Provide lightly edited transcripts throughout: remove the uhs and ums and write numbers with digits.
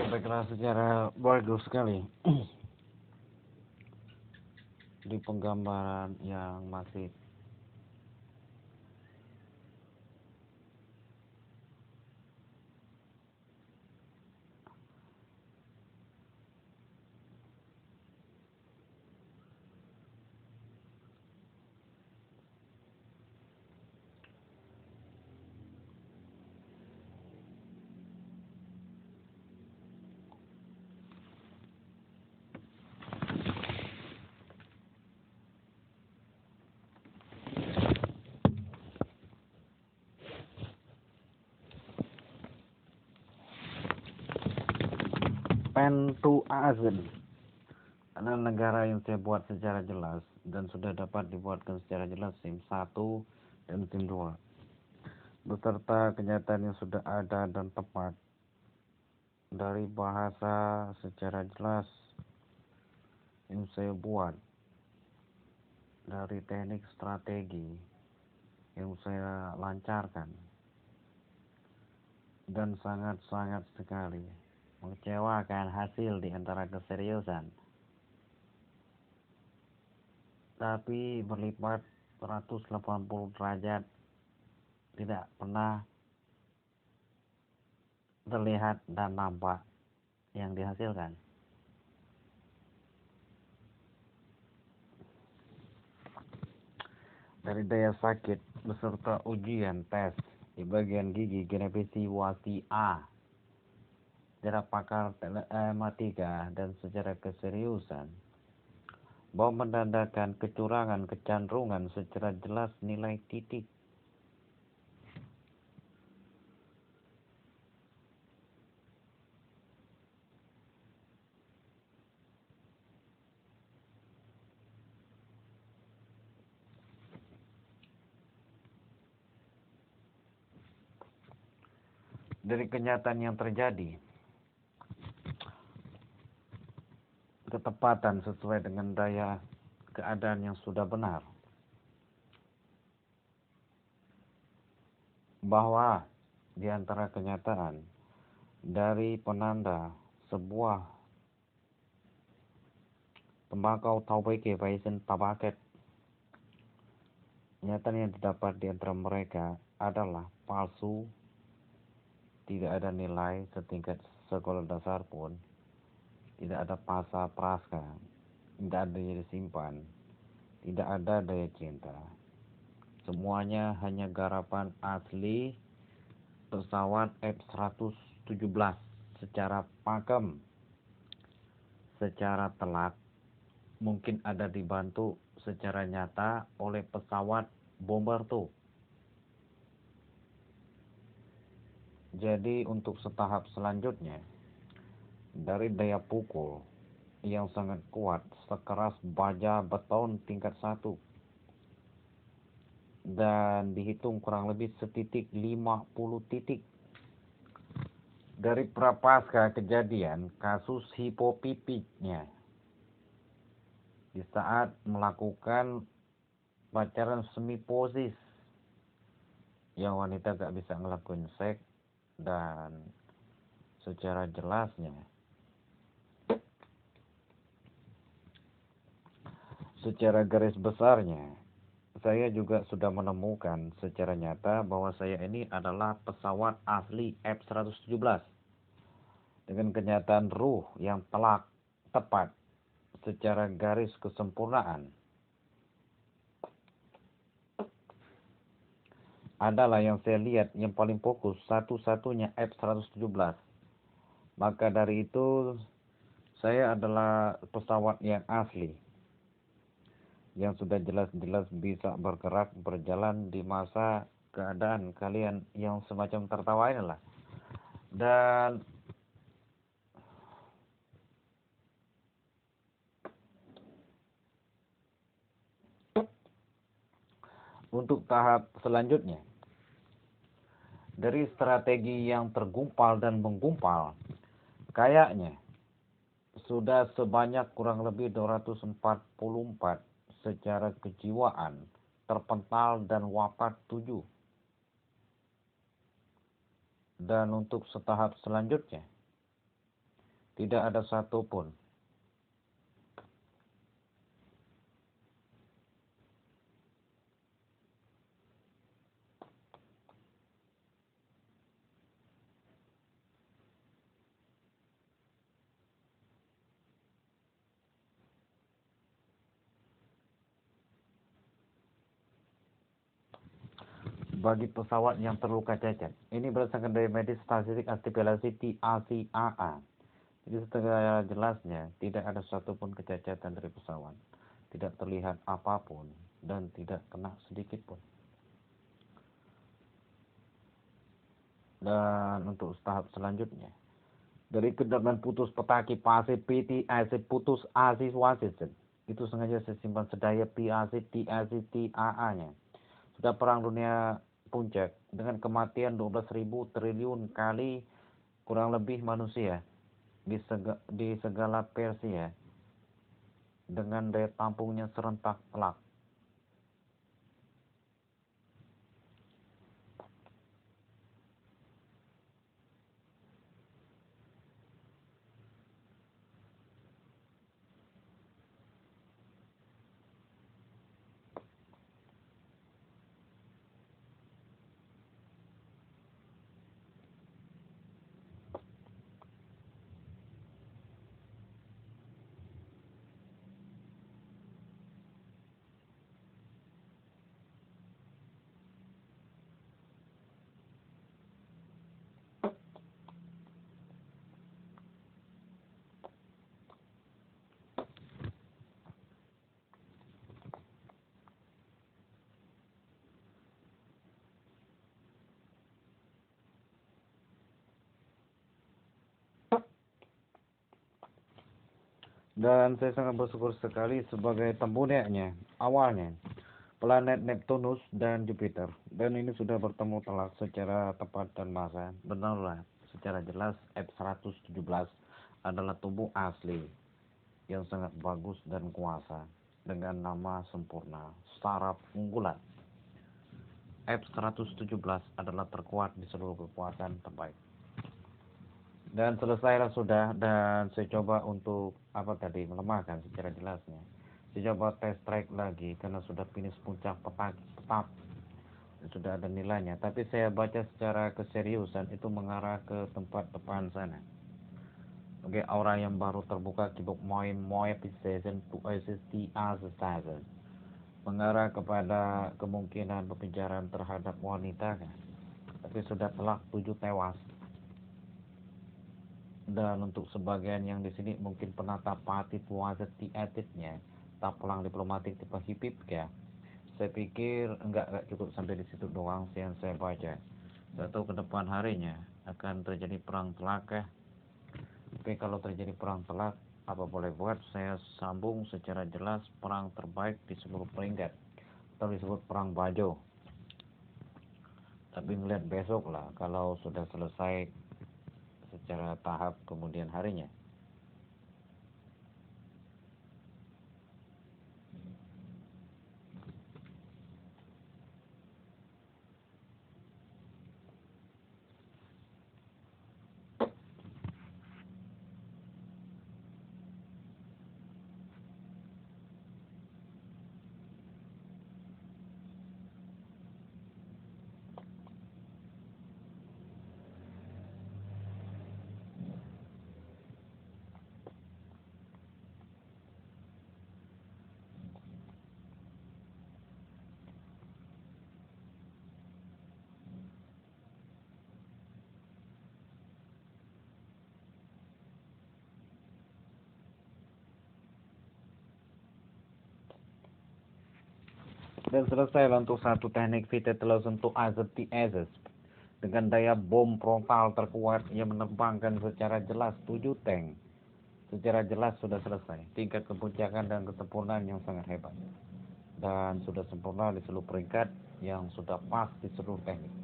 Baiklah, secara bagus sekali di penggambaran yang masih Pentuazen adalah negara yang saya buat secara jelas dan sudah dapat dibuatkan secara jelas SIM 1 dan SIM 2 beserta kenyataan yang sudah ada dan tepat dari bahasa secara jelas yang saya buat, dari teknik strategi yang saya lancarkan, dan sangat-sangat sekali mengecewakan hasil di antara keseriusan, tapi berlipat 180 derajat, tidak pernah terlihat dan nampak yang dihasilkan. Dari daya sakit beserta ujian tes di bagian gigi genepisi wasi A, secara pakar telematika dan secara keseriusan, bahwa menandakan kecurangan kecenderungan secara jelas nilai titik. Dari kenyataan yang terjadi, ketepatan sesuai dengan daya keadaan yang sudah benar, bahwa di antara kenyataan dari penanda sebuah tembakau taubeke baisen tabaket, kenyataan yang didapat di antara mereka adalah palsu, tidak ada nilai setingkat sekolah dasar pun, tidak ada pasa praska, tidak ada daya simpan, tidak ada daya cinta. Semuanya hanya garapan asli pesawat F-117 secara pakem, secara telat, mungkin ada dibantu secara nyata oleh pesawat bomber tuh. Jadi untuk setahap selanjutnya, dari daya pukul yang sangat kuat sekeras baja beton tingkat 1 dan dihitung kurang lebih setitik 50 titik dari prapaskah kejadian kasus hipopipiknya di saat melakukan pacaran semiposis yang wanita gak bisa ngelakuin seks, dan secara jelasnya, secara garis besarnya, saya juga sudah menemukan secara nyata bahwa saya ini adalah pesawat asli F-117 dengan kenyataan ruh yang telak, tepat, secara garis kesempurnaan. Adalah yang saya lihat yang paling fokus, satu-satunya F-117. Maka dari itu, saya adalah pesawat yang asli, yang sudah jelas-jelas bisa bergerak, berjalan di masa keadaan kalian yang semacam tertawa inilah. Dan untuk tahap selanjutnya, dari strategi yang tergumpal dan menggumpal, kayaknya sudah sebanyak kurang lebih 244 secara kejiwaan terpental dan wafat 7. Dan untuk setahap selanjutnya, Tidak ada satupun. Bagi pesawat yang terluka cacat. Ini berdasarkan dari medis statistik artikulasi TACAA. Jadi setelah jelasnya, tidak ada satupun kecacatan dari pesawat. Tidak terlihat apapun dan tidak kena sedikit pun. Dan untuk tahap selanjutnya, dari kendaraan putus petaki pasi PT AC putus AC wasit. Itu sengaja saya simpan sedaya PAC TAC TAA nya. Sudah perang dunia puncak dengan kematian 12.000 triliun kali kurang lebih manusia di segala Persia dengan daya tampungnya serentak telak. Dan saya sangat bersyukur sekali sebagai tembuniknya awalnya planet Neptunus dan Jupiter. Dan ini sudah bertemu telak secara tepat dan masa. Benarlah secara jelas F-117 adalah tubuh asli yang sangat bagus dan kuasa dengan nama sempurna, saraf unggulan. F-117 adalah terkuat di seluruh kekuatan terbaik. Dan selesailah sudah, dan saya coba untuk melemahkan secara jelasnya. Saya coba test track lagi karena sudah finish puncak petap sudah ada nilainya, tapi saya baca secara keseriusan itu mengarah ke tempat depan sana. Oke, aura yang baru terbuka kibuk Moy Precision to SST as mengarah kepada kemungkinan pembicaraan terhadap wanita kan? Tapi sudah telak 7 tewas. Dan untuk sebagian yang di sini mungkin penata patit wazeti etitnya tak pelang diplomatik tipe hipip ya. Saya pikir enggak cukup sampai di situ doang yang saya baca. Saya tahu ke depan harinya akan terjadi perang telak ya. Tapi kalau terjadi perang telak, apa boleh buat, saya sambung secara jelas perang terbaik di seluruh peringkat atau disebut perang Bajo. Tapi ngeliat besok lah kalau sudah selesai secara tahap kemudian harinya. Dan selesai untuk satu teknik telah untuk AZTS dengan daya bom frontal terkuat yang menerbangkan secara jelas 7 tank. Secara jelas sudah selesai. Tingkat kepuncakan dan kesempurnaan yang sangat hebat. Dan sudah sempurna di seluruh peringkat yang sudah pas di seluruh teknik.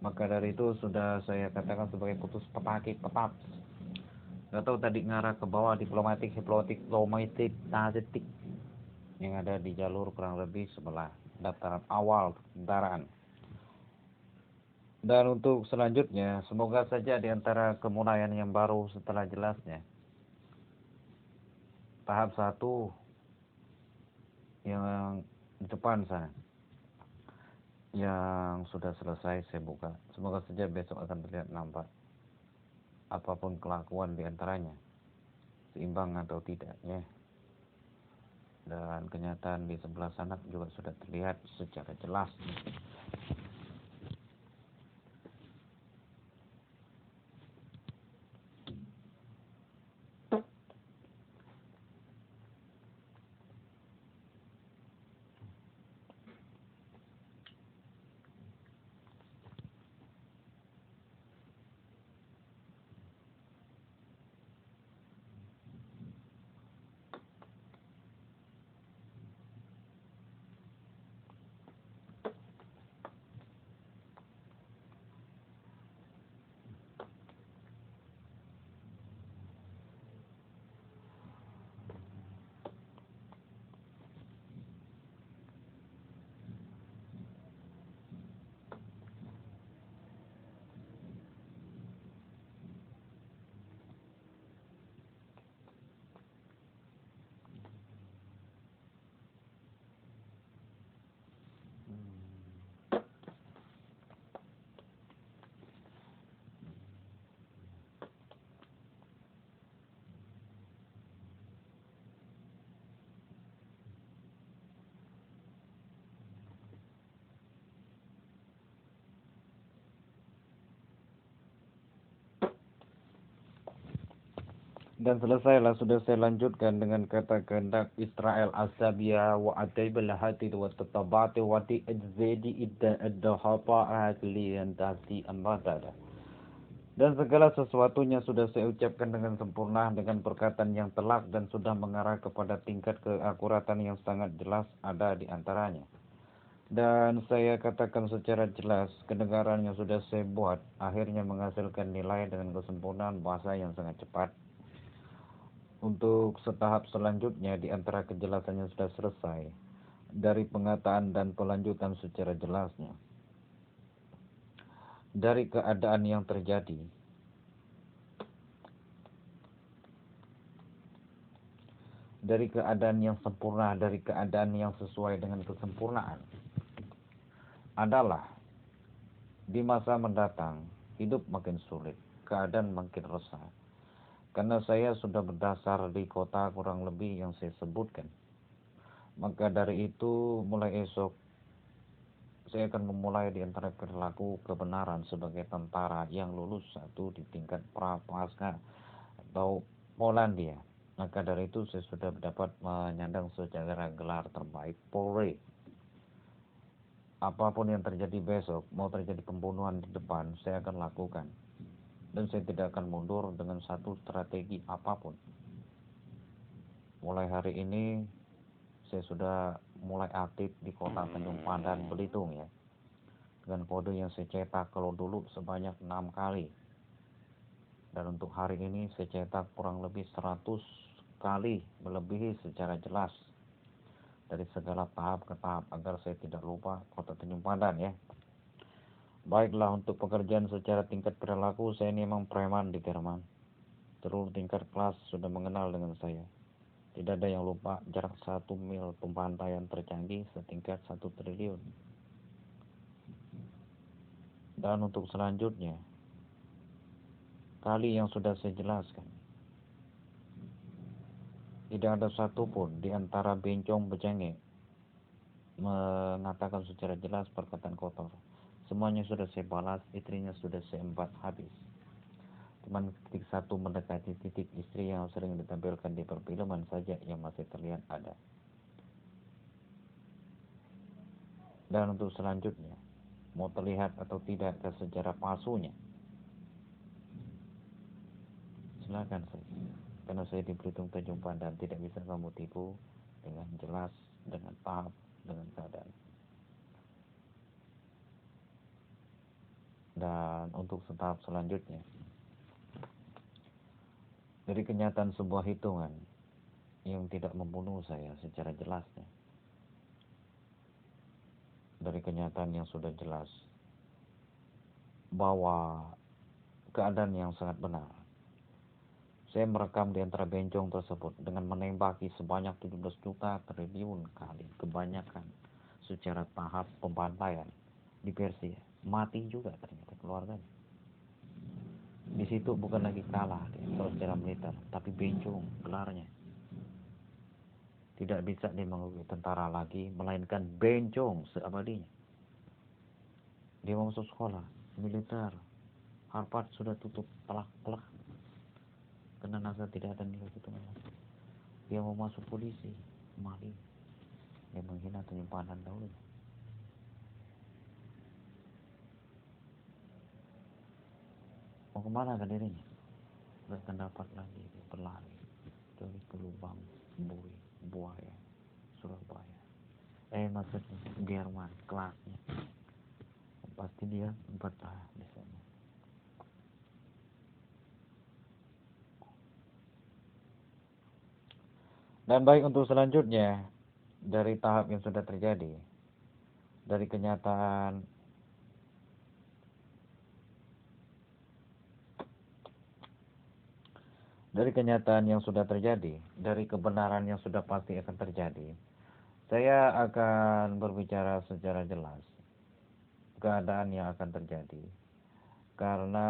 Maka dari itu sudah saya katakan sebagai putus petaki petap. Gak tahu tadi ngarah ke bawah diplomatik, tazetik yang ada di jalur kurang lebih sebelah dataran awal kendaraan. Dan untuk selanjutnya, semoga saja di antara kemulaian yang baru setelah jelasnya. Tahap 1 yang di depan sana, yang sudah selesai saya buka. Semoga saja besok akan terlihat nampak. Apapun kelakuan di antaranya, seimbang atau tidaknya. Dan kenyataan di sebelah sana juga sudah terlihat secara jelas. Dan selesailah, sudah saya lanjutkan dengan kata kehendak Israel asabia wa ataibal hati wa tatabati wa di ajzedi idda ad-dahapa ahliyan tasi amradada. Dan segala sesuatunya sudah saya ucapkan dengan sempurna dengan perkataan yang telak dan sudah mengarah kepada tingkat keakuratan yang sangat jelas ada di antaranya. Dan saya katakan secara jelas, kedengaran yang sudah saya buat akhirnya menghasilkan nilai dengan kesempurnaan bahasa yang sangat cepat. Untuk setahap selanjutnya di antara kejelasannya sudah selesai dari pengataan dan pelanjutan secara jelasnya. Dari keadaan yang terjadi, dari keadaan yang sempurna, dari keadaan yang sesuai dengan kesempurnaan, adalah di masa mendatang hidup makin sulit, keadaan makin resah. Karena saya sudah berdasar di kota kurang lebih yang saya sebutkan. Maka dari itu mulai esok saya akan memulai di antara perilaku kebenaran sebagai tentara yang lulus 1 di tingkat Prapaskah atau Polandia. Maka dari itu saya sudah dapat menyandang secara gelar terbaik Polri. Apapun yang terjadi besok, mau terjadi pembunuhan di depan, saya akan lakukan. Dan saya tidak akan mundur dengan satu strategi apapun. Mulai hari ini saya sudah mulai aktif di kota Tanjung Pandan, Belitung ya. Dengan kode yang saya cetak kalau dulu sebanyak 6 kali. Dan untuk hari ini saya cetak kurang lebih 100 kali, melebihi secara jelas. Dari segala tahap ke tahap agar saya tidak lupa kota Tanjung Pandan ya. Baiklah, untuk pekerjaan secara tingkat perilaku saya ini memang preman di Jerman. Seluruh tingkat kelas sudah mengenal dengan saya. Tidak ada yang lupa jarak 1 mil pembantaian tercanggih setingkat 1 triliun. Dan untuk selanjutnya, kali yang sudah saya jelaskan, tidak ada satupun di antara bencong bejenge mengatakan secara jelas perkataan kotor. Semuanya sudah saya balas, istrinya sudah saya empat habis. Cuman titik satu mendekati titik istri yang sering ditampilkan di perfilman saja yang masih terlihat ada. Dan untuk selanjutnya, mau terlihat atau tidak ke sejarah palsunya, silakan saja. Karena saya di Belitung Tanjung Pandan tidak bisa kamu tipu dengan jelas, dengan tahap, dengan keadaan. Dan untuk tahap selanjutnya, dari kenyataan sebuah hitungan yang tidak membunuh saya secara jelasnya, dari kenyataan yang sudah jelas, bahwa keadaan yang sangat benar. Saya merekam di antara bencong tersebut dengan menembaki sebanyak 17 juta triliun kali, kebanyakan secara tahap pembantaian di Persia. Mati juga ternyata keluarganya. Di situ bukan lagi kalah kalau secara militer, tapi bencong gelarnya. Tidak bisa dia mengalami tentara lagi, melainkan bencong seabadinya. Dia mau masuk sekolah militer, Harvard sudah tutup telak-telak karena NASA tidak ada nilai hitungan. Dia mau masuk polisi, maling. Dia menghina penyimpanan dahulu. Mau kemana kan dirinya? Gak akan dapat lagi dia berlari dari Lubang, Bui, Buaya, Surabaya. Maksudnya Jerman, kelasnya. Pasti dia betah di sana. Dan baik untuk selanjutnya, dari tahap yang sudah terjadi, dari kenyataan yang sudah terjadi, dari kebenaran yang sudah pasti akan terjadi, saya akan berbicara secara jelas keadaan yang akan terjadi. Karena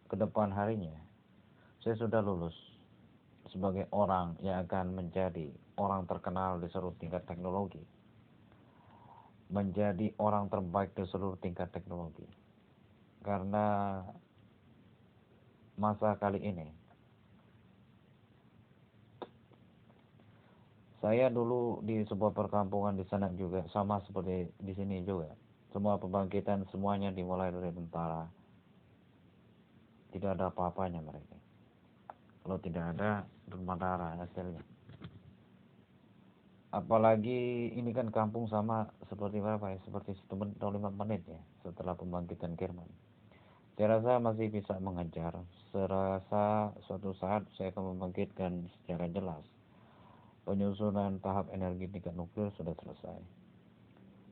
ke depan harinya, saya sudah lulus sebagai orang yang akan menjadi orang terkenal di seluruh tingkat teknologi. Menjadi orang terbaik di seluruh tingkat teknologi. Karena masa kali ini, saya dulu di sebuah perkampungan di sana juga, sama seperti di sini juga. Semua pembangkitan semuanya dimulai dari tentara. Tidak ada apa-apanya mereka. Kalau tidak ada demam darah hasilnya. Apalagi ini kan kampung sama seperti berapa ya? Seperti 1 atau 5 menit ya setelah pembangkitan Jerman. Saya rasa masih bisa mengejar. Saya rasa suatu saat saya akan membangkitkan secara jelas. Penyusunan tahap energi tingkat nuklir sudah selesai.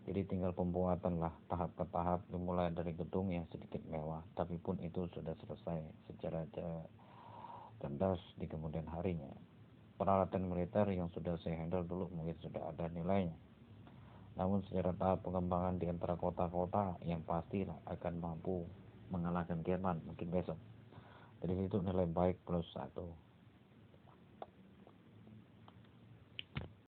Jadi tinggal pembuatan lah tahap ke tahap, dimulai dari gedung yang sedikit mewah, tapi pun itu sudah selesai secara cerdas di kemudian harinya. Peralatan militer yang sudah saya handle dulu mungkin sudah ada nilainya. Namun secara tahap pengembangan di antara kota-kota yang pastilah akan mampu mengalahkan Jerman mungkin besok. Dari situ nilai baik +1.